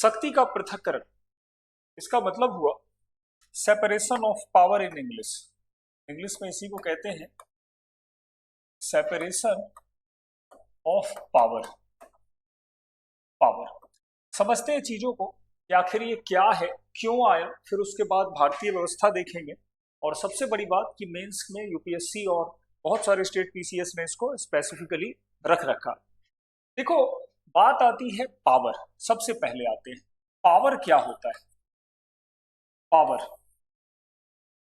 शक्ति का पृथक्करण, इसका मतलब हुआ separation of power in English. English में इसी को कहते हैं सेपरेशन ऑफ पावर। समझते हैं चीजों को कि आखिर ये क्या है, क्यों आया, फिर उसके बाद भारतीय व्यवस्था देखेंगे। और सबसे बड़ी बात कि मेंस में यूपीएससी और बहुत सारे स्टेट पीसीएस ने इसको स्पेसिफिकली रख रखा। देखो, बात आती है पावर। सबसे पहले आते हैं पावर क्या होता है।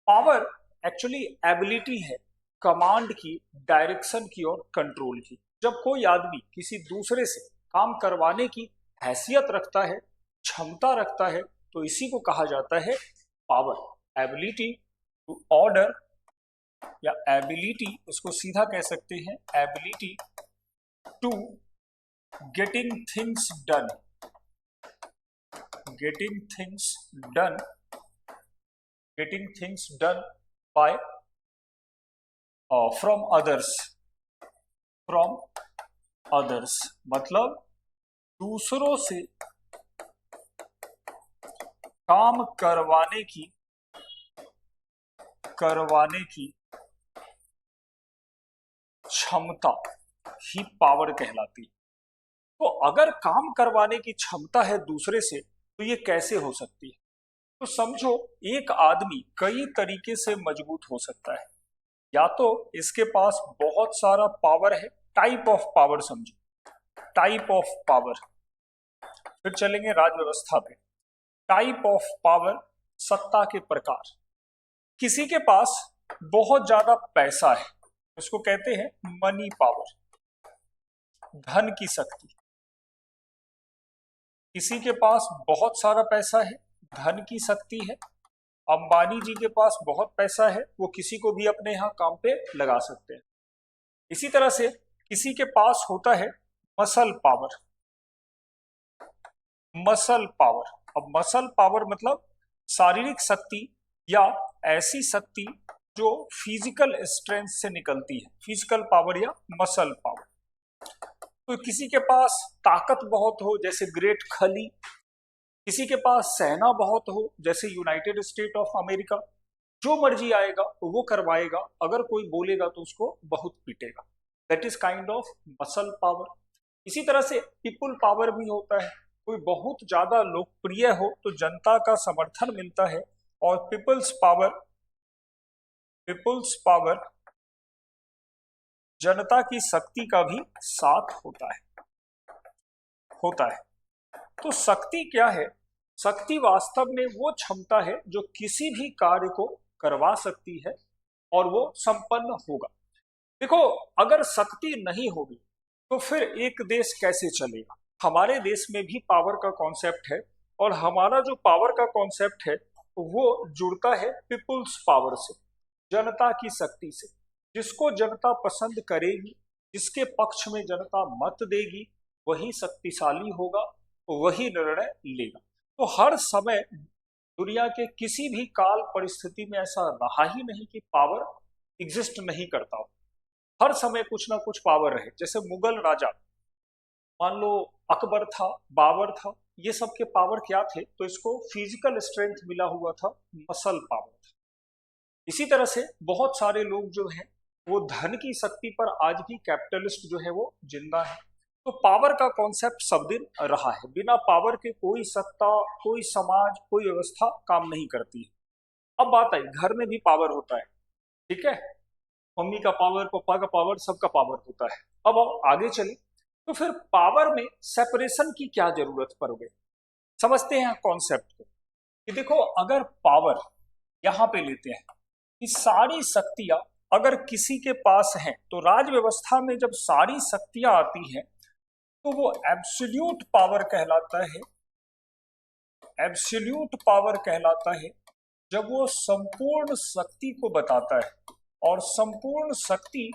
पावर एक्चुअली एबिलिटी है कमांड की, डायरेक्शन की और कंट्रोल की। जब कोई आदमी किसी दूसरे से काम करवाने की हैसियत रखता है, क्षमता रखता है, तो इसी को कहा जाता है पावर। एबिलिटी टू ऑर्डर या एबिलिटी, इसको सीधा कह सकते हैं ability to getting things done. Getting things done by from others, मतलब दूसरों से काम करवाने की क्षमता ही पावर कहलाती है। तो अगर काम करवाने की क्षमता है दूसरे से, तो ये कैसे हो सकती है? तो समझो, एक आदमी कई तरीके से मजबूत हो सकता है। या तो इसके पास बहुत सारा पावर है, टाइप ऑफ पावर समझो, टाइप ऑफ पावर। फिर चलेंगे राज व्यवस्था पे। टाइप ऑफ पावर, सत्ता के प्रकार। किसी के पास बहुत ज्यादा पैसा है, उसको कहते हैं मनी पावर, धन की शक्ति। किसी के पास बहुत सारा पैसा है, धन की शक्ति है। अंबानी जी के पास बहुत पैसा है, वो किसी को भी अपने यहां काम पे लगा सकते हैं। इसी तरह से किसी के पास होता है मसल पावर। अब मसल पावर मतलब शारीरिक शक्ति या ऐसी शक्ति जो फिजिकल स्ट्रेंथ से निकलती है, फिजिकल पावर या मसल पावर। तो किसी के पास ताकत बहुत हो, जैसे ग्रेट खली। किसी के पास सेना बहुत हो, जैसे यूनाइटेड स्टेट ऑफ अमेरिका। जो मर्जी आएगा वो करवाएगा, अगर कोई बोलेगा तो उसको बहुत पीटेगा। That is kind of muscle power. इसी तरह से पीपुल पावर भी होता है। कोई बहुत ज्यादा लोकप्रिय हो तो जनता का समर्थन मिलता है। और पीपुल्स पावर जनता की शक्ति का भी साथ होता है। तो शक्ति क्या है? शक्ति वास्तव में वो क्षमता है जो किसी भी कार्य को करवा सकती है और वो संपन्न होगा। देखो, अगर शक्ति नहीं होगी तो फिर एक देश कैसे चलेगा? हमारे देश में भी पावर का कॉन्सेप्ट है, और हमारा जो पावर का कॉन्सेप्ट है वो जुड़ता है पीपुल्स पावर से, जनता की शक्ति से। जिसको जनता पसंद करेगी, जिसके पक्ष में जनता मत देगी, वही शक्तिशाली होगा, वही निर्णय लेगा। तो हर समय दुनिया के किसी भी काल परिस्थिति में ऐसा रहा ही नहीं कि पावर एग्जिस्ट नहीं करता हो। हर समय कुछ ना कुछ पावर रहे। जैसे मुगल राजा, मान लो अकबर था, बाबर था, ये सब के पावर क्या थे? तो इसको फिजिकल स्ट्रेंथ मिला हुआ था, मसल पावर था। इसी तरह से बहुत सारे लोग जो हैं वो धन की शक्ति पर आज भी कैपिटलिस्ट जो है वो जिंदा है। तो पावर का कॉन्सेप्ट सब दिन रहा है। बिना पावर के कोई सत्ता, कोई समाज, कोई व्यवस्था काम नहीं करती है। अब बात आई, घर में भी पावर होता है, ठीक है? मम्मी का पावर, पापा का पावर, सबका पावर होता है। अब आगे चले तो फिर पावर में सेपरेशन की क्या जरूरत पड़ गई? समझते हैं कॉन्सेप्ट को कि देखो, अगर पावर यहां पे लेते हैं कि सारी शक्तियां अगर किसी के पास हैं, तो राज व्यवस्था में जब सारी शक्तियां आती हैं तो वो एब्सोल्यूट पावर कहलाता है। एब्सोल्यूट पावर कहलाता है जब वो संपूर्ण शक्ति को बताता है। और संपूर्ण शक्ति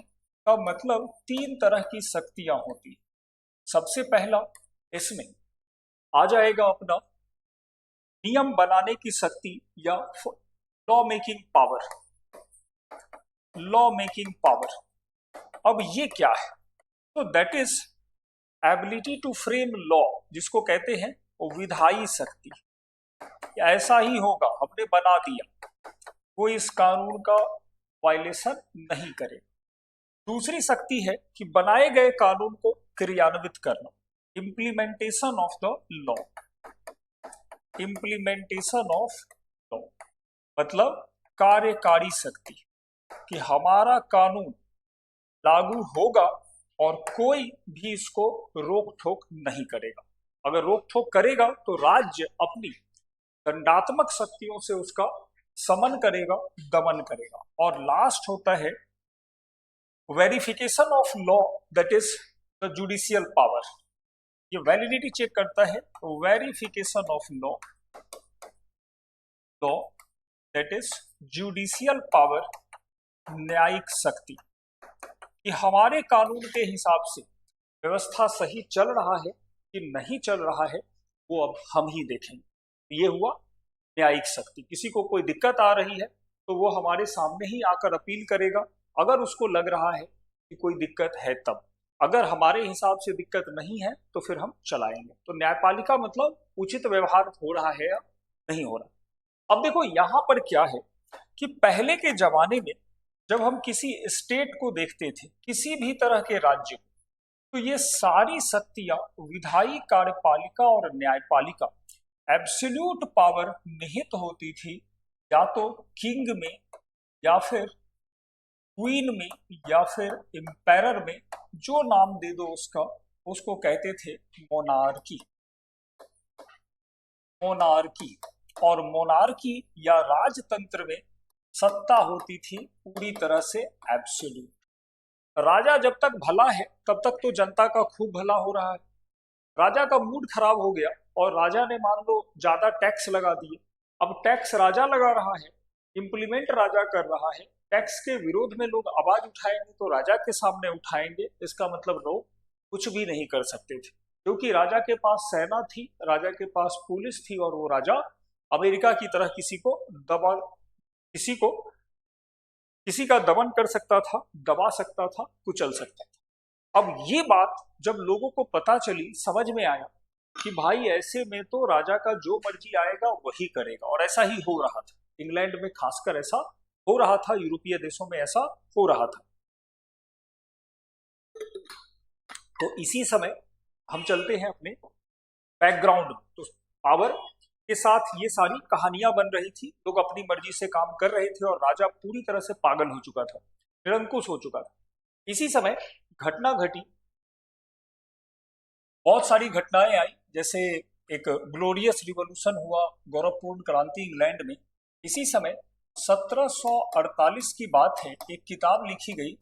का मतलब 3 तरह की शक्तियां होती हैं। सबसे पहला इसमें आ जाएगा अपना नियम बनाने की शक्ति या law making power. Law making power, अब ये क्या है? तो that is ability to frame law, जिसको कहते हैं विधायी शक्ति, ऐसा ही होगा, हमने बना दिया, कोई इस कानून का वायलेशन नहीं करे। दूसरी शक्ति है कि बनाए गए कानून को क्रियान्वित करना, implementation of the law, implementation of law मतलब कार्यकारी शक्ति, कि हमारा कानून लागू होगा और कोई भी इसको रोक ठोक नहीं करेगा। अगर रोक ठोक करेगा तो राज्य अपनी दंडात्मक शक्तियों से उसका समन करेगा, दमन करेगा। और लास्ट होता है verification of law, that is the judicial power. ये वैलिडिटी चेक करता है, verification of law, law that is judicial power, न्यायिक शक्ति, कि हमारे कानून के हिसाब से व्यवस्था सही चल रहा है कि नहीं चल रहा है, वो अब हम ही देखेंगे। ये हुआ न्यायिक शक्ति। किसी को कोई दिक्कत आ रही है तो वो हमारे सामने ही आकर अपील करेगा, अगर उसको लग रहा है कि कोई दिक्कत है तब। अगर हमारे हिसाब से दिक्कत नहीं है तो फिर हम चलाएंगे। तो न्यायपालिका मतलब उचित व्यवहार हो रहा है या नहीं हो रहा। अब देखो यहां पर क्या है कि पहले के जमाने में जब हम किसी स्टेट को देखते थे, किसी भी तरह के राज्य को, तो ये सारी शक्तियां विधायी, कार्यपालिका और न्यायपालिका एब्सोल्यूट पावर निहित होती थी, या तो किंग में या फिर क्वीन में या फिर एम्पायरर में, जो नाम दे दो उसका, उसको कहते थे मोनार्की। मोनार्की और मोनार्की या राजतंत्र में सत्ता होती थी पूरी तरह से एब्सोल्यूट। राजा जब तक भला है तब तक तो जनता का खूब भला हो रहा है। राजा का मूड खराब हो गया और राजा ने मान लो ज्यादा टैक्स लगा दिए, अब टैक्स राजा लगा रहा है, इंप्लीमेंट राजा कर रहा है, टैक्स के विरोध में लोग आवाज उठाएंगे तो राजा के सामने उठाएंगे, इसका मतलब लोग कुछ भी नहीं कर सकते थे, क्योंकि राजा के पास सेना थी, राजा के पास पुलिस थी, और वो राजा अमेरिका की तरह किसी का दमन कर सकता था, दबा सकता था, कुचल सकता था। अब ये बात जब लोगों को पता चली, समझ में आया कि भाई ऐसे में तो राजा का जो मर्जी आएगा वही करेगा, और ऐसा ही हो रहा था। इंग्लैंड में खासकर ऐसा हो रहा था, यूरोपीय देशों में ऐसा हो रहा था। तो इसी समय हम चलते हैं अपने बैकग्राउंड में। तो पावर के साथ ये सारी कहानियां बन रही थी, लोग अपनी मर्जी से काम कर रहे थे और राजा पूरी तरह से पागल हो चुका था, निरंकुश हो चुका था। इसी समय घटना घटी, बहुत सारी घटनाएं आई, जैसे एक ग्लोरियस रिवॉल्यूशन हुआ, गौरवपूर्ण क्रांति इंग्लैंड में। इसी समय 1748 की बात है, एक किताब लिखी गई,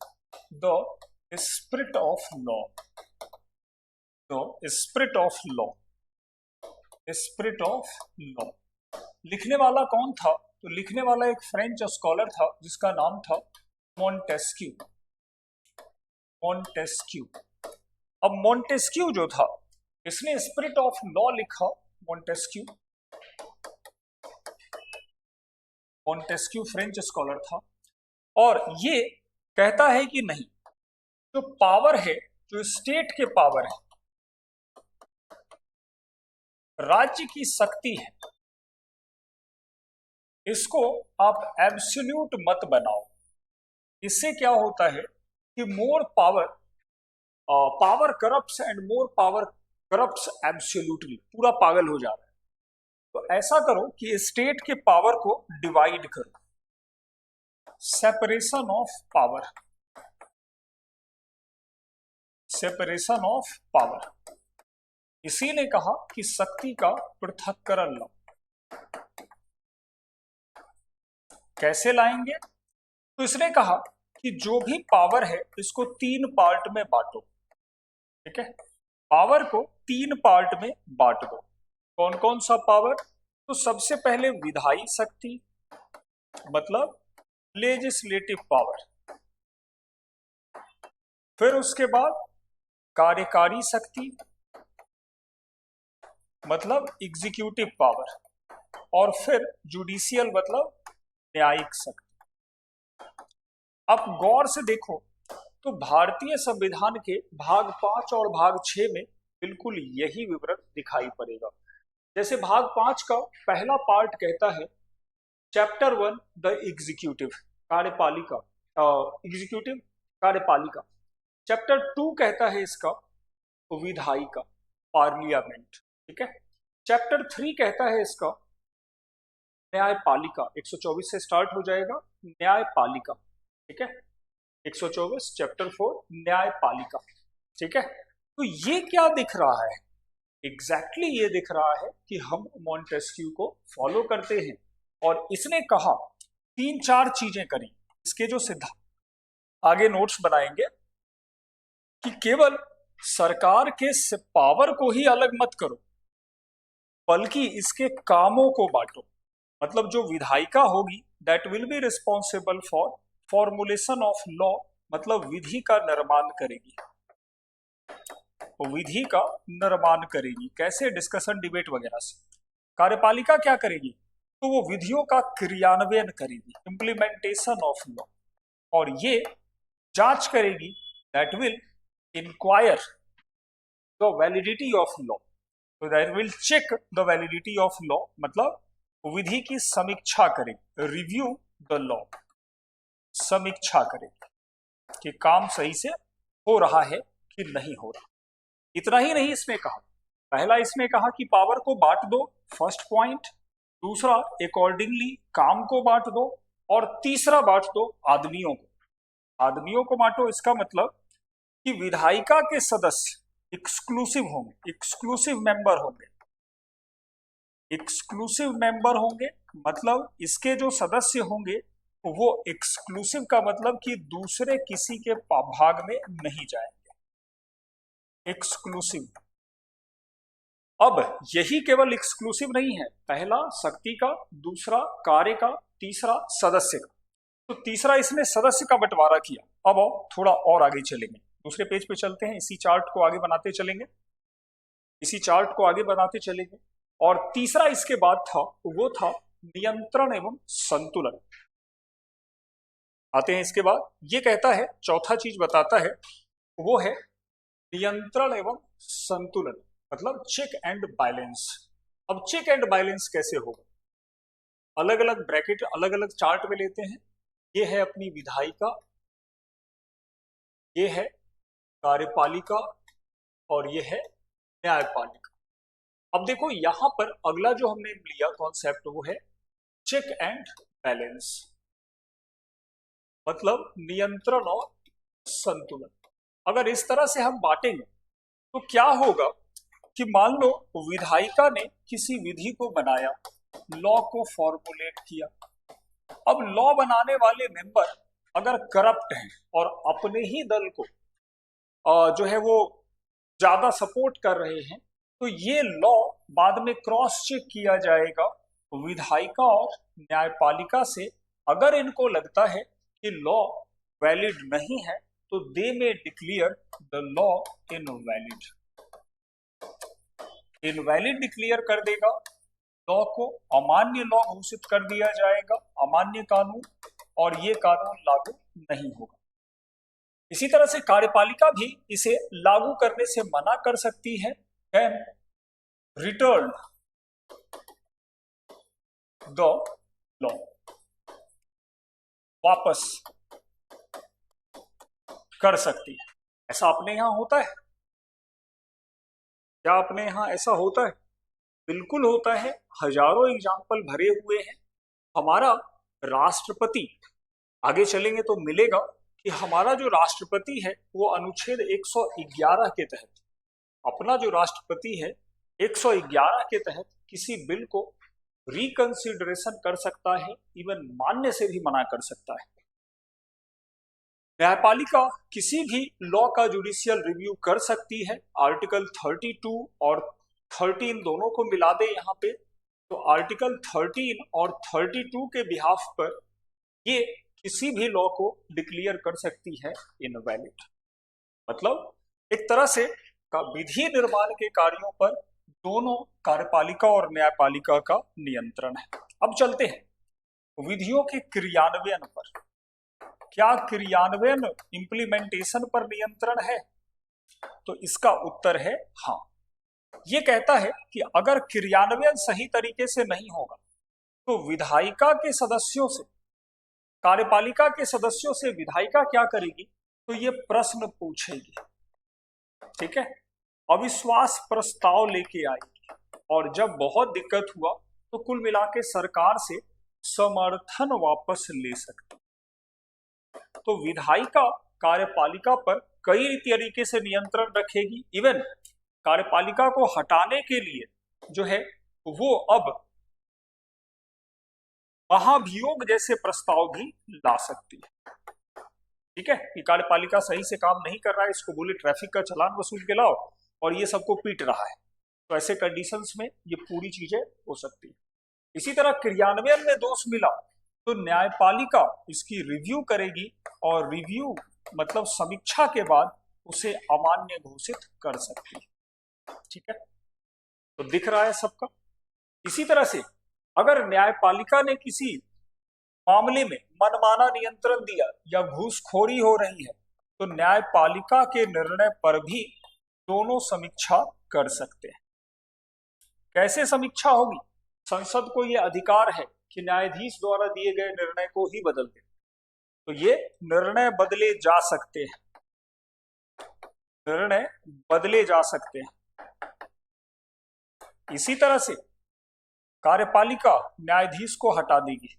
the spirit of law, the spirit of law, spirit of law. लिखने वाला कौन था? तो लिखने वाला एक फ्रेंच स्कॉलर था जिसका नाम था मोंटेस्क्यू। मोंटेस्क्यू। अब मोंटेस्क्यू जो था, इसने स्पिरिट ऑफ लॉ लिखा। मोंटेस्क्यू मोंटेस्क्यू फ्रेंच स्कॉलर था, और ये कहता है कि नहीं, जो पावर है, जो स्टेट के पावर है, राज्य की शक्ति है, इसको आप एब्सोल्यूट मत बनाओ। इससे क्या होता है कि more power, power corrupts and more power corrupts absolutely, पूरा पागल हो जा रहा है। तो ऐसा करो कि स्टेट के पावर को डिवाइड करो, separation of power, separation of power. इसी ने कहा कि शक्ति का पृथक्करण लो। कैसे लाएंगे? तो इसने कहा कि जो भी पावर है इसको 3 पार्ट में बांटो। ठीक है, पावर को 3 पार्ट में बांट दो। कौन कौन सा पावर? तो सबसे पहले विधायी शक्ति, मतलब लेजिस्लेटिव पावर। फिर उसके बाद कार्यकारी शक्ति, मतलब एग्जीक्यूटिव पावर। और फिर जुडिशियल, मतलब न्यायिक शक्ति। अब गौर से देखो तो भारतीय संविधान के भाग 5 और भाग 6 में बिल्कुल यही विवरण दिखाई पड़ेगा। जैसे भाग 5 का पहला पार्ट कहता है चैप्टर 1 द एग्जीक्यूटिव कार्यपालिका, एग्जीक्यूटिव कार्यपालिका। चैप्टर 2 कहता है इसका विधायिका पार्लियामेंट, ठीक है। चैप्टर 3 कहता है इसका न्यायपालिका, 124 से स्टार्ट हो जाएगा न्यायपालिका, ठीक है। 124 चैप्टर 4 न्यायपालिका, ठीक है। तो ये क्या दिख रहा है? एग्जैक्टली ये दिख रहा है कि हम मॉन्टेस्क्यू को फॉलो करते हैं और इसने कहा 3-4 चीजें करी। इसके जो सिद्धांत आगे नोट्स बनाएंगे कि केवल सरकार के पावर को ही अलग मत करो, बल्कि इसके कामों को बांटो। मतलब जो विधायिका होगी that will be responsible for formulation of law, मतलब विधि का निर्माण करेगी, विधि का निर्माण करेगी कैसे? डिस्कशन डिबेट वगैरह से। कार्यपालिका क्या करेगी? तो वो विधियों का क्रियान्वयन करेगी, इंप्लीमेंटेशन ऑफ लॉ, और ये जांच करेगी that will inquire the validity of law, तो that will check the validity of law, मतलब विधि की समीक्षा करेगी, रिव्यू द लॉ, समीक्षा करेगी कि काम सही से हो रहा है कि नहीं हो रहा। इतना ही नहीं इसमें कहा, पहला इसमें कहा कि पावर को बांट दो, फर्स्ट पॉइंट। दूसरा अकॉर्डिंगली काम को बांट दो, और तीसरा बांट दो आदमियों को। आदमियों को बांटो इसका मतलब कि विधायिका के सदस्य एक्सक्लूसिव होंगे, एक्सक्लूसिव मेंबर होंगे, एक्सक्लूसिव मेंबर होंगे, मतलब इसके जो सदस्य होंगे वो एक्सक्लूसिव का मतलब कि दूसरे किसी के भाग में नहीं जाएंगे, एक्सक्लूसिव। अब यही केवल एक्सक्लूसिव नहीं है, पहला शक्ति का, दूसरा कार्य का, तीसरा सदस्य का। तो तीसरा इसने सदस्य का बंटवारा किया। अब आओ थोड़ा और आगे चलेंगे, दूसरे पेज पे चलते हैं, इसी चार्ट को आगे बनाते चलेंगे, इसी चार्ट को आगे बनाते चलेंगे। और तीसरा इसके बाद था, वो था नियंत्रण एवं संतुलन। आते हैं इसके बाद, ये कहता है, चौथा चीज बताता है, वो है नियंत्रण एवं संतुलन, मतलब चेक एंड बैलेंस। अब चेक एंड बैलेंस कैसे होगा? अलग अलग ब्रैकेट, अलग अलग चार्ट में लेते हैं। ये है अपनी विधायिका, ये है कार्यपालिका, और ये है न्यायपालिका। अब देखो यहां पर अगला जो हमने लिया कॉन्सेप्ट वो है चेक एंड बैलेंस, मतलब नियंत्रण और संतुलन। अगर इस तरह से हम बांटेंगे तो क्या होगा कि मान लो विधायिका ने किसी विधि को बनाया, लॉ को फॉर्मुलेट किया। अब लॉ बनाने वाले मेंबर अगर करप्ट हैं और अपने ही दल को जो है वो ज्यादा सपोर्ट कर रहे हैं, तो ये लॉ बाद में क्रॉस चेक किया जाएगा विधायिका और न्यायपालिका से। अगर इनको लगता है कि लॉ वैलिड नहीं है तो दे में declare the law invalid, invalid declare कर देगा, लॉ को अमान्य लॉ घोषित कर दिया जाएगा, अमान्य कानून, और ये कानून लागू नहीं होगा। इसी तरह से कार्यपालिका भी इसे लागू करने से मना कर सकती है, कैन रिटर्न द लॉ, वापस कर सकती है। ऐसा अपने यहां होता है क्या? अपने यहां ऐसा होता है? बिल्कुल होता है, हजारों एग्जाम्पल भरे हुए हैं। हमारा राष्ट्रपति, आगे चलेंगे तो मिलेगा कि हमारा जो राष्ट्रपति है वो अनुच्छेद 111 के तहत, अपना जो राष्ट्रपति है 111 के तहत किसी बिल को रिकंसिडरेशन कर सकता है, इवन मानने से भी मना कर सकता है। न्यायपालिका किसी भी लॉ का जुडिशियल रिव्यू कर सकती है। आर्टिकल 32 और 13 दोनों को मिला दे यहाँ पे, तो आर्टिकल 13 और 32 के बिहाफ पर ये किसी भी लॉ को डिक्लेयर कर सकती है इनवैलिड। मतलब एक तरह से विधि निर्माण के कार्यों पर दोनों कार्यपालिका और न्यायपालिका का नियंत्रण है। अब चलते हैं विधियों के क्रियान्वयन पर। क्या क्रियान्वयन इंप्लीमेंटेशन पर नियंत्रण है? तो इसका उत्तर है हाँ। ये कहता है कि अगर क्रियान्वयन सही तरीके से नहीं होगा तो विधायिका के सदस्यों से, कार्यपालिका के सदस्यों से विधायिका क्या करेगी, तो ये प्रश्न पूछेगी, ठीक है, अविश्वास प्रस्ताव लेके आएगी, और जब बहुत दिक्कत हुआ तो कुल मिला के सरकार से समर्थन वापस ले सकती। तो विधायिका कार्यपालिका पर कई तरीके से नियंत्रण रखेगी, इवन कार्यपालिका को हटाने के लिए जो है वो अब महाभियोग जैसे प्रस्ताव भी ला सकती है, ठीक है, कि कार्यपालिका सही से काम नहीं कर रहा है, इसको बोले ट्रैफिक का चालान वसूल के लाओ, और ये सबको पीट रहा है, तो ऐसे कंडीशंस में ये पूरी चीजें हो सकती है। इसी तरह क्रियान्वयन में दोष मिला तो न्यायपालिका इसकी रिव्यू करेगी, और रिव्यू मतलब समीक्षा के बाद उसे अमान्य घोषित कर सकती है, ठीक है, तो दिख रहा है सबका। इसी तरह से अगर न्यायपालिका ने किसी मामले में मनमाना नियंत्रण दिया या घूसखोरी हो रही है तो न्यायपालिका के निर्णय पर भी दोनों समीक्षा कर सकते हैं। कैसे समीक्षा होगी? संसद को यह अधिकार है कि न्यायाधीश द्वारा दिए गए निर्णय को ही बदल दे, तो ये निर्णय बदले जा सकते हैं, निर्णय बदले जा सकते हैं। इसी तरह से कार्यपालिका न्यायाधीश को हटा देगी।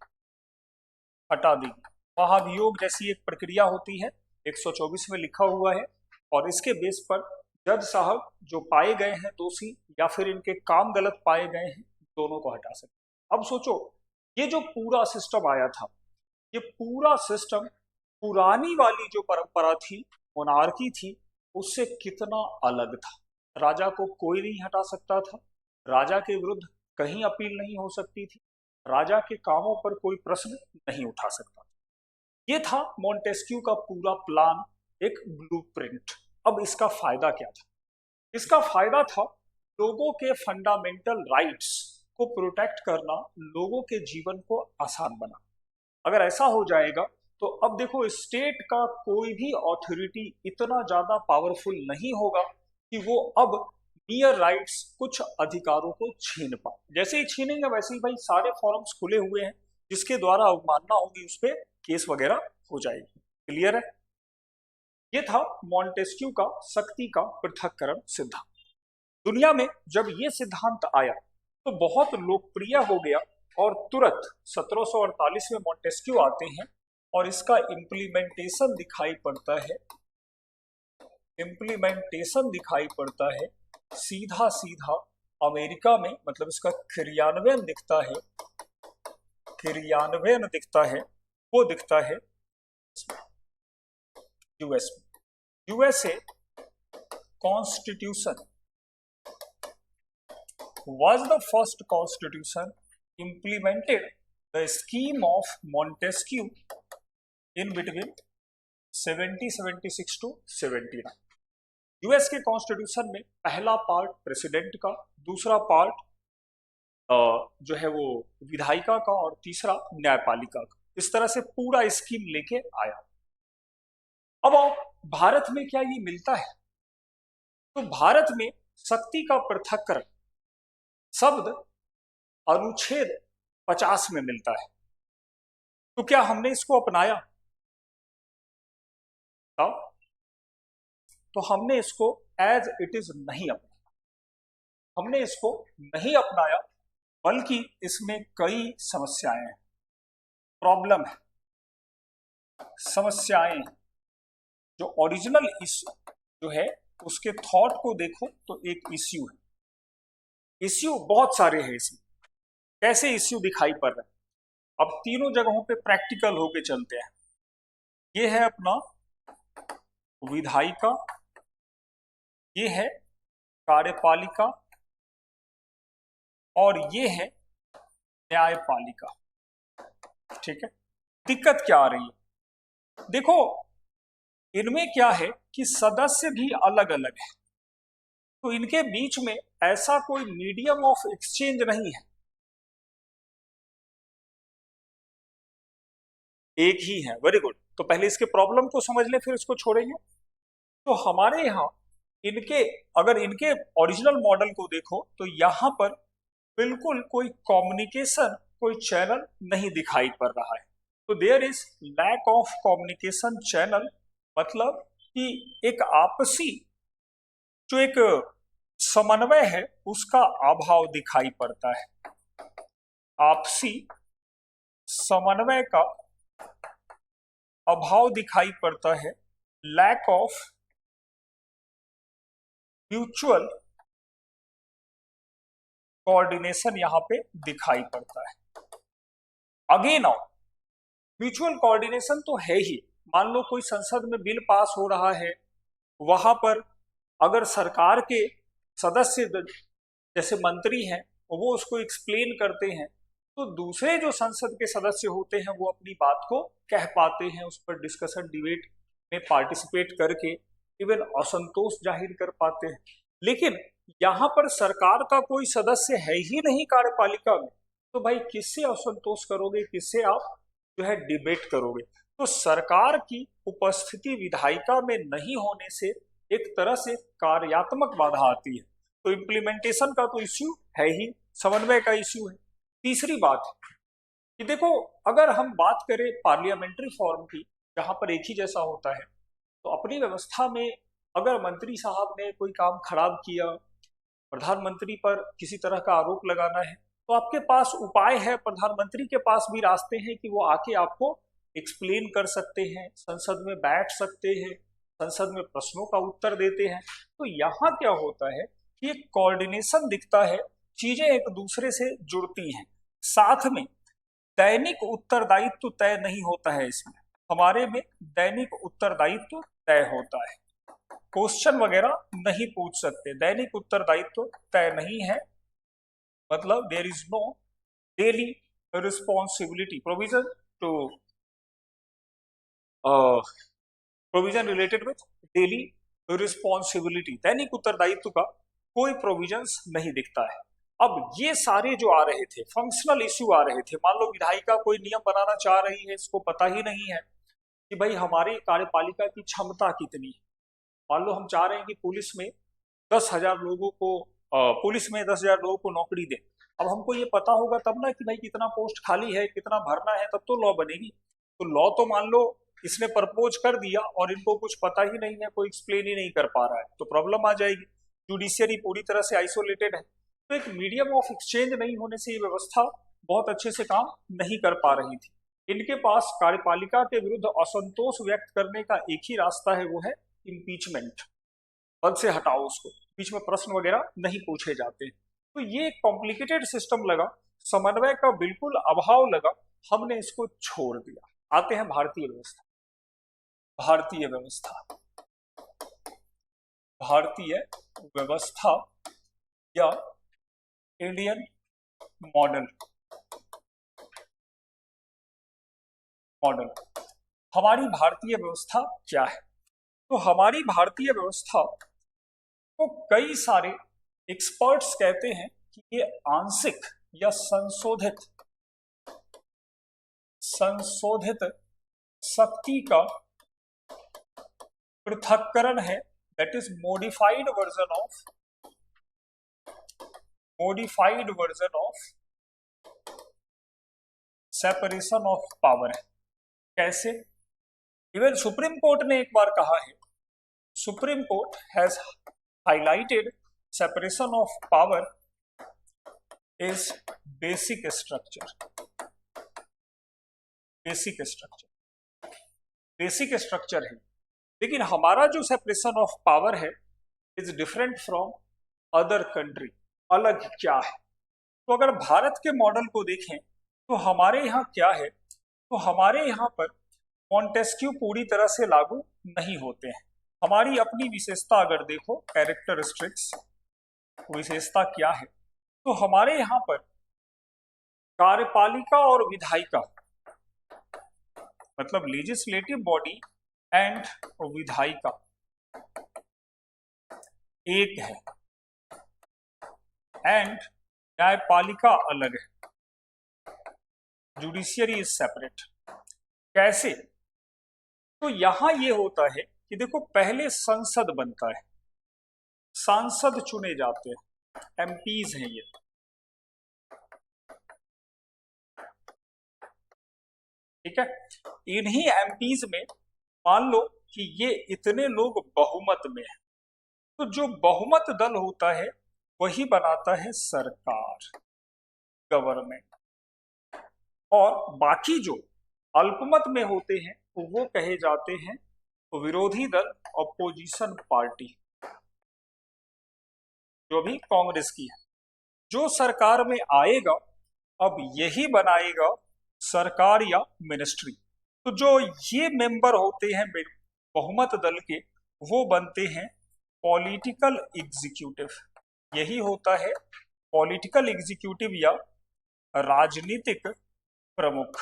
महाभियोग जैसी एक प्रक्रिया होती है, 124 में लिखा हुआ है, और इसके बेस पर जज साहब जो पाए गए हैं दोषी या फिर इनके काम गलत पाए गए हैं, दोनों को हटा सकते। अब सोचो, ये जो पूरा सिस्टम आया था, ये पूरा सिस्टम पुरानी वाली जो परंपरा थी, मोनार्की थी, उससे कितना अलग था। राजा को कोई नहीं हटा सकता था, राजा के विरुद्ध कहीं अपील नहीं हो सकती थी, राजा के कामों पर कोई प्रश्न नहीं उठा सकता। ये था मॉन्टेस्क्यू का पूरा प्लान, एक ब्लूप्रिंट। अब इसका फायदा क्या था? इसका फायदा था लोगों के फंडामेंटल राइट्स को प्रोटेक्ट करना, लोगों के जीवन को आसान बना। अगर ऐसा हो जाएगा तो अब देखो, स्टेट का कोई भी अथॉरिटी इतना ज्यादा पावरफुल नहीं होगा कि वो अब नियर राइट्स, कुछ अधिकारों को छीन पाए। जैसे ही छीनेंगे वैसे ही भाई सारे फॉरम्स खुले हुए हैं, जिसके द्वारा अवमानना होगी उस पर केस वगैरह हो जाएगी। क्लियर है? ये था मॉन्टेस्क्यू का शक्ति का पृथक्करण सिद्धांत। दुनिया में जब ये सिद्धांत आया तो बहुत लोकप्रिय हो गया, और तुरंत 1748 में मॉन्टेस्क्यू आते हैं और इसका इम्प्लीमेंटेशन दिखाई पड़ता है सीधा सीधा अमेरिका में, मतलब इसका क्रियान्वयन दिखता है, वो दिखता है यूएस में। USA constitution was the first constitution implemented the scheme of Montesquieu in between 1776 to 79। US के कॉन्स्टिट्यूशन में पहला पार्ट प्रेसिडेंट का, दूसरा पार्ट जो है वो विधायिका का, और तीसरा न्यायपालिका का। इस तरह से पूरा स्कीम लेके आया। अब भारत में क्या ये मिलता है? तो भारत में शक्ति का पृथक्करण शब्द अनुच्छेद 50 में मिलता है। तो क्या हमने इसको अपनाया? तो हमने इसको एज इट इज नहीं अपनाया, बल्कि इसमें कई समस्याएं हैं, प्रॉब्लम है, समस्याएं हैं। जो ओरिजिनल इश्यू जो है उसके थॉट को देखो तो एक इश्यू है, इश्यू बहुत सारे हैं इसमें। कैसे इश्यू दिखाई पड़ रहे हैं? अब तीनों जगहों पे प्रैक्टिकल होके चलते हैं। ये है अपना विधायिका, ये है कार्यपालिका, और ये है न्यायपालिका। ठीक है, दिक्कत क्या आ रही है? देखो, इनमें क्या है कि सदस्य भी अलग अलग है, तो इनके बीच में ऐसा कोई मीडियम ऑफ एक्सचेंज नहीं है, एक ही है। Very good. तो पहले इसके प्रॉब्लम को समझ ले, फिर इसको छोड़ेंगे। तो हमारे यहाँ इनके अगर इनके ओरिजिनल मॉडल को देखो तो यहाँ पर बिल्कुल कोई कम्युनिकेशन, कोई चैनल नहीं दिखाई पड़ रहा है। तो there is lack of communication channel, मतलब कि एक आपसी जो एक समन्वय है उसका अभाव दिखाई पड़ता है। आपसी समन्वय का अभाव दिखाई पड़ता है। लैक ऑफ म्यूचुअल कोऑर्डिनेशन यहां पे दिखाई पड़ता है। अगेन ऑफ म्यूचुअल कोऑर्डिनेशन तो है ही। मान लो कोई संसद में बिल पास हो रहा है, वहां पर अगर सरकार के सदस्य जैसे मंत्री हैं वो उसको एक्सप्लेन करते हैं, तो दूसरे जो संसद के सदस्य होते हैं वो अपनी बात को कह पाते हैं, उस पर डिस्कशन डिबेट में पार्टिसिपेट करके इवन असंतोष जाहिर कर पाते हैं। लेकिन यहाँ पर सरकार का कोई सदस्य है ही नहीं कार्यपालिका में, तो भाई किससे असंतोष करोगे, किससे आप जो है डिबेट करोगे। तो सरकार की उपस्थिति विधायिका में नहीं होने से एक तरह से कार्यात्मक बाधा आती है। तो इम्प्लीमेंटेशन का तो इश्यू है ही, समन्वय का इश्यू है। तीसरी बात कि देखो, अगर हम बात करें पार्लियामेंट्री फॉर्म की, जहां पर एक ही जैसा होता है, तो अपनी व्यवस्था में अगर मंत्री साहब ने कोई काम खराब किया, प्रधानमंत्री पर किसी तरह का आरोप लगाना है, तो आपके पास उपाय है, प्रधानमंत्री के पास भी रास्ते हैं कि वो आके आपको एक्सप्लेन कर सकते हैं, संसद में बैठ सकते हैं, संसद में प्रश्नों का उत्तर देते हैं। तो यहाँ क्या होता है कि एक कोऑर्डिनेशन दिखता है, चीजें एक दूसरे से जुड़ती हैं। साथ में दैनिक उत्तरदायित्व तय नहीं होता है इसमें, हमारे में दैनिक उत्तरदायित्व तय होता है। क्वेश्चन वगैरह नहीं पूछ सकते, दैनिक उत्तरदायित्व तय नहीं है, मतलब there is no daily responsibility provision to provision related with daily responsibility. दैनिक उत्तरदायित्व का कोई प्रोविजंस नहीं दिखता है। अब ये सारे जो आ रहे थे फंक्शनल इश्यू आ रहे थे, मान लो विधायिका कोई नियम बनाना चाह रही है, इसको पता ही नहीं है कि भाई हमारी कार्यपालिका की क्षमता कितनी है। मान लो हम चाह रहे हैं कि पुलिस में 10,000 लोगों को पुलिस में 10,000 लोगों को नौकरी दे। अब हमको ये पता होगा तब ना कि भाई कितना पोस्ट खाली है, कितना भरना है, तब तो लॉ बनेगी। तो लॉ तो मान लो इसने प्रपोज कर दिया और इनको कुछ पता ही नहीं है, कोई एक्सप्लेन ही नहीं कर पा रहा है, तो प्रॉब्लम आ जाएगी। जुडिशियरी पूरी तरह से आइसोलेटेड है, तो एक मीडियम ऑफ एक्सचेंज नहीं होने से ये व्यवस्था बहुत अच्छे से काम नहीं कर पा रही थी। इनके पास कार्यपालिका के विरुद्ध असंतोष व्यक्त करने का एक ही रास्ता है, वो है इम्पीचमेंट। पद से हटाओ उसको, बीच में प्रश्न वगैरह नहीं पूछे जाते। तो ये एक कॉम्प्लिकेटेड सिस्टम लगा, समन्वय का बिल्कुल अभाव लगा, हमने इसको छोड़ दिया। आते हैं भारतीय व्यवस्था। भारतीय व्यवस्था, भारतीय व्यवस्था या इंडियन मॉडल। मॉडल हमारी भारतीय व्यवस्था क्या है? तो हमारी भारतीय व्यवस्था को कई सारे एक्सपर्ट्स कहते हैं कि ये आंशिक या संशोधित शक्ति का पृथक्करण है। That is modified version of separation of power है। कैसे? इवन सुप्रीम कोर्ट ने एक बार कहा है, supreme court has highlighted separation of power is basic structure. Basic structure है, लेकिन हमारा जो सेपरेशन ऑफ पावर है is different from other country. अलग क्या है? तो अगर भारत के मॉडल को देखें तो हमारे यहाँ क्या है, तो हमारे यहाँ पर मॉन्टेस्क्यू पूरी तरह से लागू नहीं होते हैं। हमारी अपनी विशेषता अगर देखो, कैरेक्टरिस्टिक्स, विशेषता क्या है, तो हमारे यहाँ पर कार्यपालिका और विधायिका, मतलब लेजिस्लेटिव बॉडी एंड विधायिका एक है, एंड न्यायपालिका अलग है। Judiciary is separate. कैसे? तो यहां ये होता है कि देखो, पहले संसद बनता है, सांसद चुने जाते हैं, एमपीज हैं ये। ठीक है, इन्हीं एमपीज में मान लो कि ये इतने लोग बहुमत में हैं, तो जो बहुमत दल होता है वही बनाता है सरकार, गवर्नमेंट। और बाकी जो अल्पमत में होते हैं तो वो कहे जाते हैं विरोधी दल, अपोजिशन पार्टी, जो भी कांग्रेस की है। जो सरकार में आएगा अब यही बनाएगा सरकार या मिनिस्ट्री। तो जो ये मेंबर होते हैं बहुमत दल के, वो बनते हैं पॉलिटिकल एग्जीक्यूटिव। यही होता है पॉलिटिकल एग्जीक्यूटिव या राजनीतिक प्रमुख।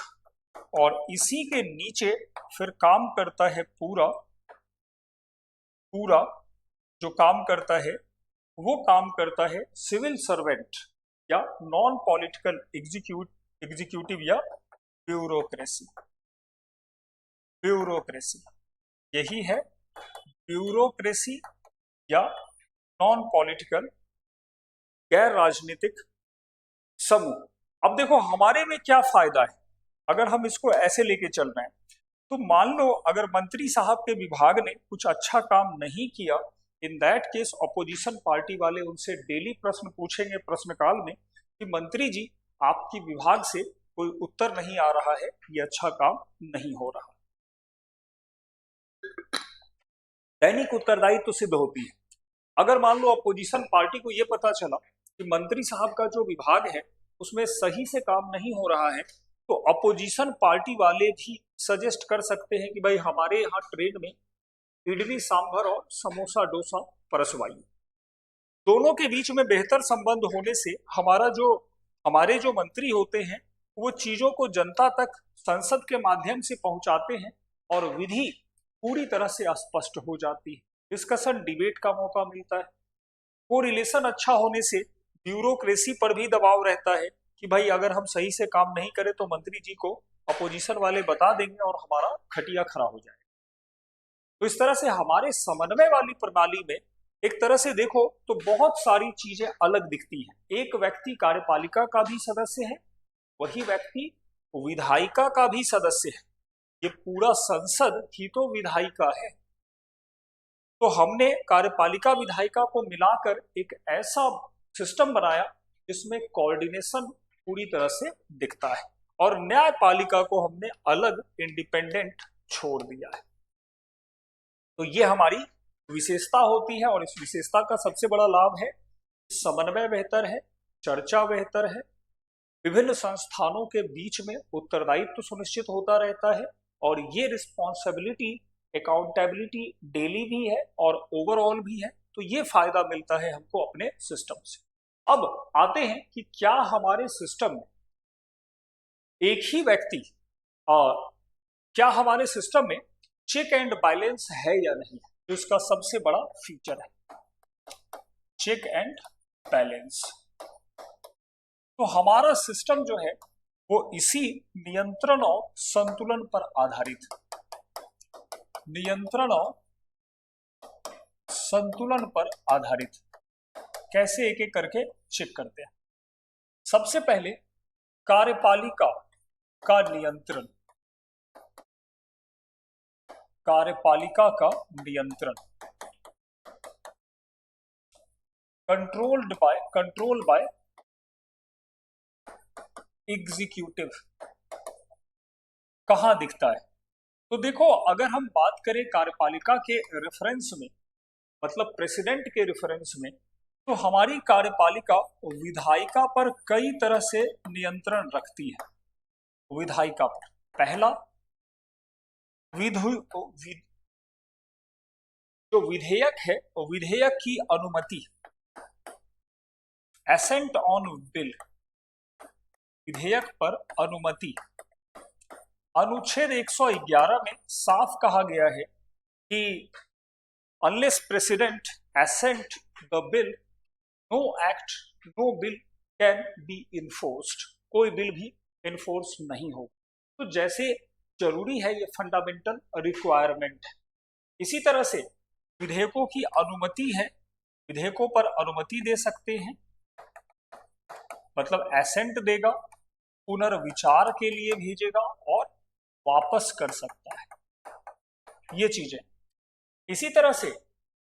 और इसी के नीचे फिर काम करता है पूरा पूरा जो काम करता है वो काम करता है सिविल सर्वेंट या नॉन पॉलिटिकल एग्जीक्यूटिव या ब्यूरोक्रेसी। ब्यूरोक्रेसी यही है ब्यूरोक्रेसी या नॉन पॉलिटिकल, गैर राजनीतिक समूह। अब देखो हमारे में क्या फायदा है अगर हम इसको ऐसे लेके चल रहे हैं। तो मान लो अगर मंत्री साहब के विभाग ने कुछ अच्छा काम नहीं किया, इन दैट केस ऑपोजिशन पार्टी वाले उनसे डेली प्रश्न पूछेंगे प्रश्नकाल में कि मंत्री जी आपकी विभाग से कोई उत्तर नहीं आ रहा है, ये अच्छा काम नहीं हो रहा। दैनिक उत्तरदायित्व तो सिद्ध होती है। अगर मान लो अपोजिशन पार्टी को यह पता चला कि मंत्री साहब का जो विभाग है उसमें सही से काम नहीं हो रहा है, तो अपोजिशन पार्टी वाले भी सजेस्ट कर सकते हैं कि भाई हमारे यहाँ ट्रेन में इडली सांभर और समोसा डोसा परसवाइए। दोनों के बीच में बेहतर संबंध होने से हमारे जो मंत्री होते हैं वो चीजों को जनता तक संसद के माध्यम से पहुंचाते हैं और विधि पूरी तरह से स्पष्ट हो जाती है। डिस्कशन डिबेट का मौका मिलता है। को रिलेशन अच्छा होने से ब्यूरोक्रेसी पर भी दबाव रहता है कि भाई अगर हम सही से काम नहीं करें तो मंत्री जी को अपोजिशन वाले बता देंगे और हमारा खटिया खड़ा हो जाएगा। तो इस तरह से हमारे समन्वय वाली प्रणाली में एक तरह से देखो तो बहुत सारी चीजें अलग दिखती हैं। एक व्यक्ति कार्यपालिका का भी सदस्य है, वही व्यक्ति विधायिका का भी सदस्य है। ये पूरा संसद ही तो विधायिका है। तो हमने कार्यपालिका विधायिका को मिलाकर एक ऐसा सिस्टम बनाया जिसमें कोऑर्डिनेशन पूरी तरह से दिखता है, और न्यायपालिका को हमने अलग इंडिपेंडेंट छोड़ दिया है। तो ये हमारी विशेषता होती है, और इस विशेषता का सबसे बड़ा लाभ है समन्वय बेहतर है, चर्चा बेहतर है, विभिन्न संस्थानों के बीच में उत्तरदायित्व सुनिश्चित होता रहता है, और ये रिस्पॉन्सिबिलिटी अकाउंटेबिलिटी डेली भी है और ओवरऑल भी है। तो ये फायदा मिलता है हमको अपने सिस्टम से। अब आते हैं कि क्या हमारे सिस्टम में एक ही व्यक्ति क्या हमारे सिस्टम में चेक एंड बैलेंस है या नहीं। तो इसका सबसे बड़ा फीचर है चेक एंड बैलेंस। तो हमारा सिस्टम जो है वो इसी नियंत्रण और संतुलन पर आधारित, नियंत्रण और संतुलन पर आधारित। कैसे एक एक करके चेक करते हैं। सबसे पहले कार्यपालिका का नियंत्रण, कार्यपालिका का नियंत्रण कंट्रोल बाय एग्जीक्यूटिव कहां दिखता है। तो देखो अगर हम बात करें कार्यपालिका के रेफरेंस में, मतलब प्रेसिडेंट के रेफरेंस में, तो हमारी कार्यपालिका विधायिका पर कई तरह से नियंत्रण रखती है। विधायिका पर पहला जो विधेयक है, विधेयक की अनुमति, एसेंट ऑन बिल, विधेयक पर अनुमति। अनुच्छेद 111 में साफ कहा गया है कि unless president assent the bill no act no bill can be enforced, कोई बिल भी इन्फोर्स नहीं हो। तो जैसे जरूरी है, ये फंडामेंटल रिक्वायरमेंट है, इसी तरह से विधेयकों की अनुमति है विधेयकों पर अनुमति दे सकते हैं, मतलब एसेंट देगा, पुनर्विचार के लिए भेजेगा और वापस कर सकता है, ये चीजें। इसी तरह से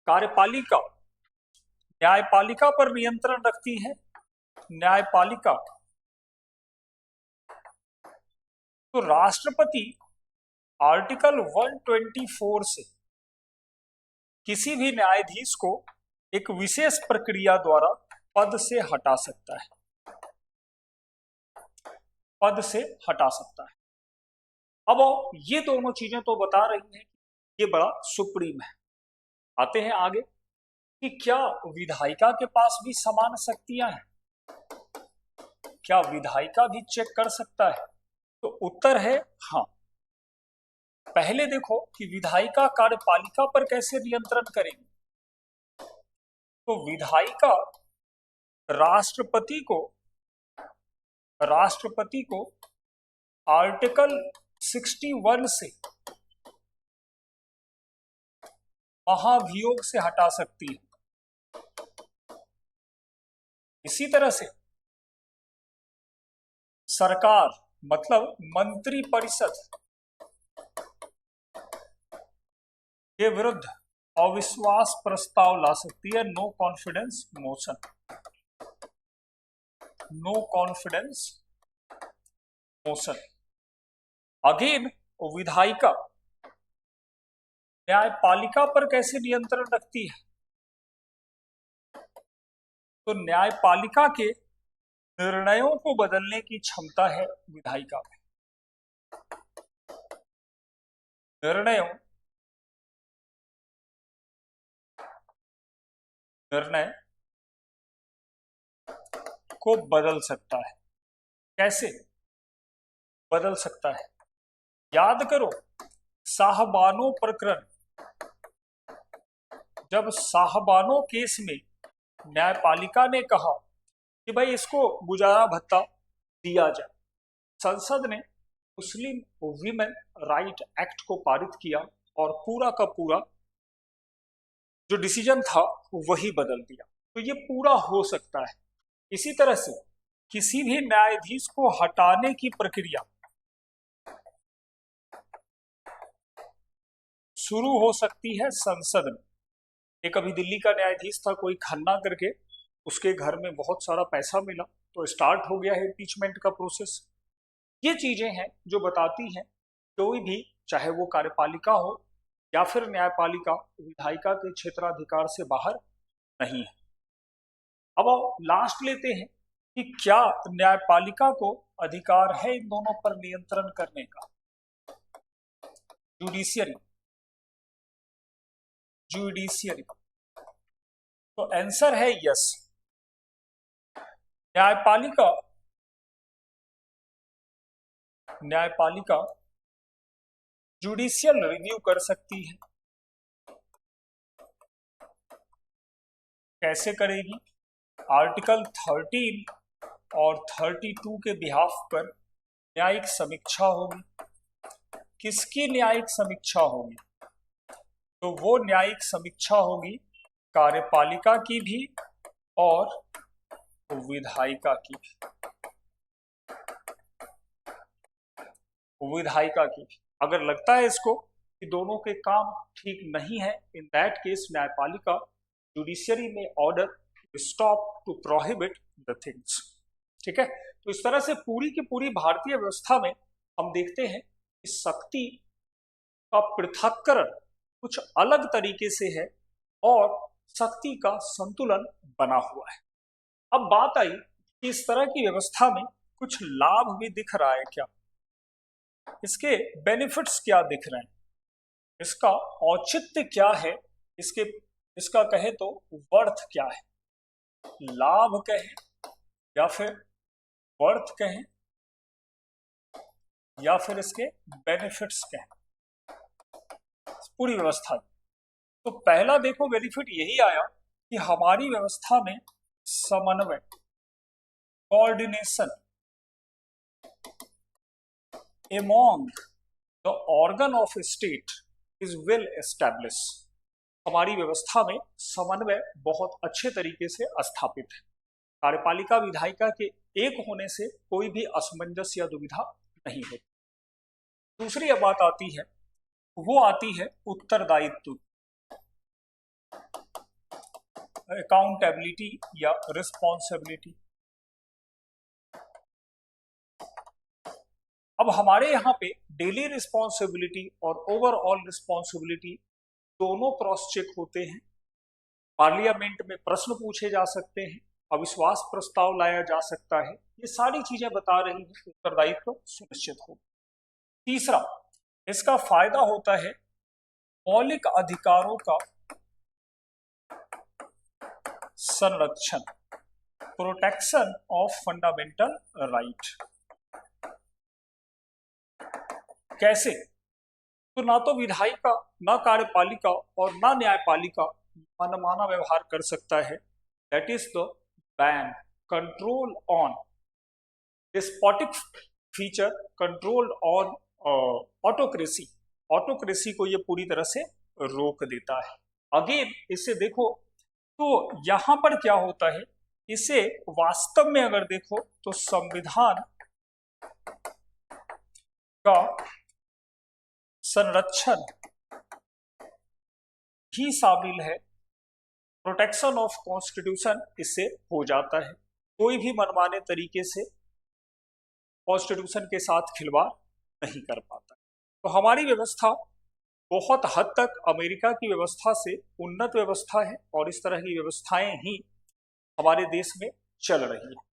कार्यपालिका न्यायपालिका पर नियंत्रण रखती है। न्यायपालिका तो राष्ट्रपति आर्टिकल 124 से किसी भी न्यायाधीश को एक विशेष प्रक्रिया द्वारा पद से हटा सकता है, पद से हटा सकता है। अब ये दोनों चीजें तो बता रही हैं कि ये बड़ा सुप्रीम है। आते हैं आगे कि क्या विधायिका के पास भी समान शक्तियां हैं, क्या विधायिका भी चेक कर सकता है? तो उत्तर है हाँ। पहले देखो कि विधायिका कार्यपालिका पर कैसे नियंत्रण करेगी। तो विधायिका राष्ट्रपति को आर्टिकल 61 से महाभियोग से हटा सकती है। इसी तरह से सरकार मतलब मंत्रिपरिषद के विरुद्ध अविश्वास प्रस्ताव ला सकती है, no confidence motion, no confidence motion. Again विधायिका न्यायपालिका पर कैसे नियंत्रण रखती है? तो न्यायपालिका के निर्णयों को बदलने की क्षमता है विधायिका में। निर्णय को बदल सकता है। कैसे बदल सकता है? याद करो साहबानो प्रकरण, जब साहबानो केस में न्यायपालिका ने कहा कि भाई इसको गुजारा भत्ता दिया जाए, संसद ने मुस्लिम वीमेन राइट एक्ट को पारित किया और पूरा का पूरा जो डिसीजन था वही बदल दिया। तो ये पूरा हो सकता है। इसी तरह से किसी भी न्यायाधीश को हटाने की प्रक्रिया शुरू हो सकती है संसद में। एक अभी दिल्ली का न्यायाधीश था कोई खन्ना करके, उसके घर में बहुत सारा पैसा मिला तो स्टार्ट हो गया है इम्पीचमेंट का प्रोसेस। ये चीजें हैं जो बताती हैं कोई भी, चाहे वो कार्यपालिका हो या फिर न्यायपालिका, विधायिका के क्षेत्राधिकार से बाहर नहीं है। अब लास्ट लेते हैं कि क्या न्यायपालिका को अधिकार है इन दोनों पर नियंत्रण करने का। जुडिशियरी तो आंसर है यस। न्यायपालिका जुडिशियल रिव्यू कर सकती है। कैसे करेगी? आर्टिकल 13 और 32 के बिहाफ पर न्यायिक समीक्षा होगी। किसकी न्यायिक समीक्षा होगी? तो वो न्यायिक समीक्षा होगी कार्यपालिका की भी और विधायिका की भी। विधायिका की अगर लगता है इसको कि दोनों के काम ठीक नहीं है, इन दैट केस न्यायपालिका जुडिशियरी में order stop to prohibit the things. ठीक है, तो इस तरह से पूरी की पूरी भारतीय व्यवस्था में हम देखते हैं कि शक्ति का पृथक्करण कुछ अलग तरीके से है और शक्ति का संतुलन बना हुआ है। अब बात आई कि इस तरह की व्यवस्था में कुछ लाभ भी दिख रहा है क्या, इसके बेनिफिट्स क्या दिख रहे हैं, इसका औचित्य क्या है, इसका कहे तो वर्थ क्या है। लाभ कहें या फिर वर्थ कहें या फिर इसके बेनिफिट्स कहें पूरी व्यवस्था। तो पहला देखो बेनिफिट यही आया कि हमारी व्यवस्था में समन्वय, coordination among the organ of state is well established। हमारी व्यवस्था में समन्वय बहुत अच्छे तरीके से स्थापित है। कार्यपालिका विधायिका के एक होने से कोई भी असमंजस या दुविधा नहीं होती। दूसरी बात आती है, वो आती है उत्तरदायित्व, अकाउंटेबिलिटी या रिस्पॉन्सिबिलिटी। अब हमारे यहाँ पे डेली रिस्पॉन्सिबिलिटी और ओवरऑल रिस्पॉन्सिबिलिटी दोनों क्रॉस चेक होते हैं। पार्लियामेंट में प्रश्न पूछे जा सकते हैं, अविश्वास प्रस्ताव लाया जा सकता है, ये सारी चीजें बता रही हैं उत्तरदायित्व सुनिश्चित हो। तीसरा, इसका फायदा होता है मौलिक अधिकारों का संरक्षण, प्रोटेक्शन ऑफ फंडामेंटल राइट। कैसे? तो ना तो विधायिका, ना कार्यपालिका और ना न्यायपालिका मनमाना व्यवहार कर सकता है। That is the ban, control on despotic feature, control on autocracy. Autocracy को ये पूरी तरह से रोक देता है। अगेन इसे देखो तो यहां पर क्या होता है, इसे वास्तव में अगर देखो तो संविधान का संरक्षण ही शामिल है, प्रोटेक्शन ऑफ कॉन्स्टिट्यूशन इससे हो जाता है। कोई भी मनमाने तरीके से कॉन्स्टिट्यूशन के साथ खिलवाड़ नहीं कर पाता। तो हमारी व्यवस्था बहुत हद तक अमेरिका की व्यवस्था से उन्नत व्यवस्था है और इस तरह की व्यवस्थाएं ही हमारे देश में चल रही है।